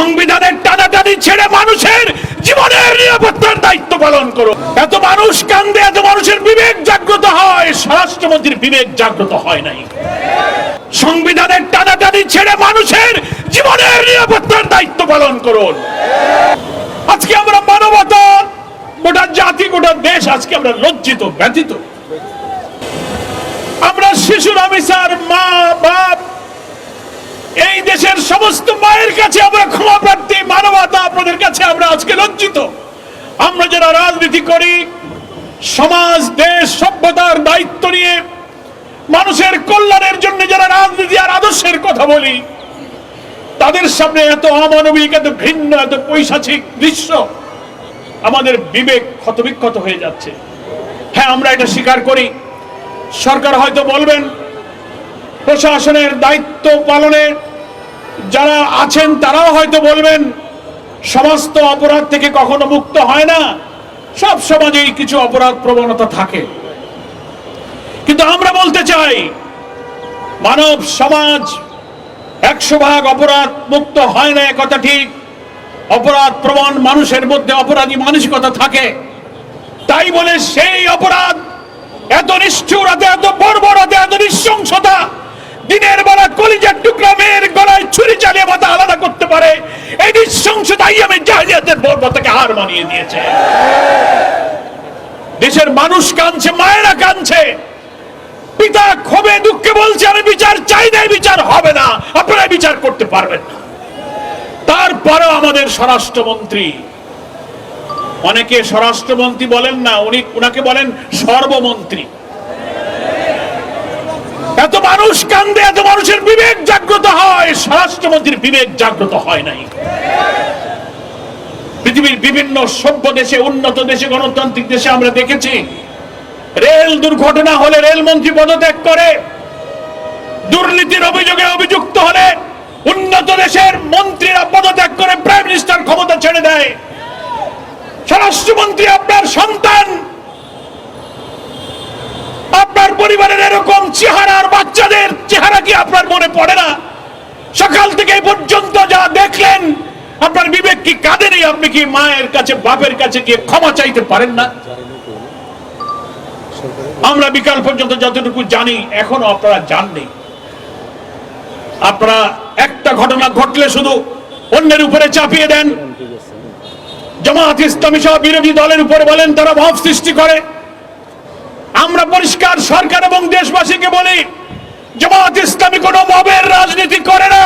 সংবিধানের টানাটানি ছেড়ে মানুষের জীবনের নিরাপত্তার দায়িত্ব পালন করো। এত মানুষ কান্দে, এত মানুষের বিবেক জাগ্রত হয়, স্বরাষ্ট্রমন্ত্রীর বিবেক জাগ্রত হয় নাই। সংবিধানের টানাটানি ছেড়ে মানুষের জীবনের নিরাপত্তার দায়িত্ব পালন করুন। আজকে আমরা মানবতা, গোটা জাতি, গোটা দেশ আজকে আমরা লজ্জিত, ব্যথিত। আমরা শিশুর অফিসার, মা বাপ, এই দেশের সমস্ত মায়ের কাছে আমরা ক্ষমা প্রার্থী। মানবতা, আপনাদের কাছে আমরা আজকে লজ্জিত। আমরা যারা রাজনীতি করি, সমাজ, দেশ, সভ্যতার দায়িত্ব নিয়ে মানুষের কল্যাণের জন্য যারা রাজনীতি আর আদর্শের কথা বলি, তাদের সামনে এত অমানবিক, এত ঘৃণ্য, এত পৈশাচিক দৃশ্য, আমাদের বিবেক ক্ষতবিক্ষত হয়ে যাচ্ছে। হ্যাঁ, আমরা এটা স্বীকার করি। সরকার হয়তো বলবেন, প্রশাসনের দায়িত্ব পালনে যারা আছেন তারাও হয়তো বলবেন, সমস্ত অপরাধ থেকে কখনো মুক্ত হয় না, সব সমাজেই কিছু অপরাধ প্রবণতা থাকে। কিন্তু আমরা বলতে চাই, মানব সমাজ 100% অপরাধ মুক্ত হয় না, কথা ঠিক। অপরাধ প্রবণ মানুষের মধ্যে অপরাধী মানসিকতা থাকে। তাই বলে সেই অপরাধ, এত নিষ্ঠুরতা, এত বর্বরতা, এত নৃশংসতা, দিনের বেলা কলিজার টুকরা মেয়ের গলায় ছুরি চালিয়ে মাথা আলাদা করতে পারে, এই নৃশংসতা আইয়ামে জাহিলিয়াতের বর্বরতাকে হার মানিয়ে দিয়েছে। দেশের মানুষ কাঁদছে, মায়েরা কাঁদছে, পিতা ক্ষোভে দুঃখে বলছে, আমি বিচার চাই না, বিচার হবে না, আপনারা বিচার করতে পারবেন না। তারপরেও আমাদের স্বরাষ্ট্রমন্ত্রী, অনেকে স্বরাষ্ট্রমন্ত্রী বলেন না, উনাকে বলেন সর্বমন্ত্রী। এত মানুষ কান্দে, এত মানুষের বিবেক জাগ্রত হয়, স্বরাষ্ট্রমন্ত্রীর বিবেক জাগ্রত হয় নাই। পৃথিবীর বিভিন্ন সভ্য দেশে, উন্নত দেশে, গণতান্ত্রিক দেশে আমরা দেখেছি, রেল দুর্ঘটনা হলে রেলমন্ত্রী পদত্যাগ করে, দুর্নীতির অভিযোগে অভিযুক্ত হলে উন্নত দেশের মন্ত্রীরা পদত্যাগ করে, প্রাইম মিনিস্টার ক্ষমতা ছেড়ে দেয়। স্বরাষ্ট্রমন্ত্রী আপনার সন্তান, আপনার পরিবারের এরকম চেহারার বাচ্চাদের চেহারা কি আপনার মনে পড়ে না? সকাল থেকে পর্যন্ত যা দেখলেন, আপনার বিবেক কি কাঁদেনি? আপনি কি মায়ের কাছে, বাপের কাছে গিয়ে ক্ষমা চাইতে পারেন না? আমরা বিকাল পর্যন্ত যতটুকু জানি, এখনো আপনারা জাননি। আপনারা একটা ঘটনা ঘটলে শুধু অন্যের উপরে চাপিয়ে দেন। জামাত ইসলামী সহ বিরোধী দলের উপরে বলেন তারা ভাব সৃষ্টি করে। আমরা পরিষ্কার সরকার এবং দেশবাসীকে বলি, জামাত ইসলামী কোনো মবের রাজনীতি করে না।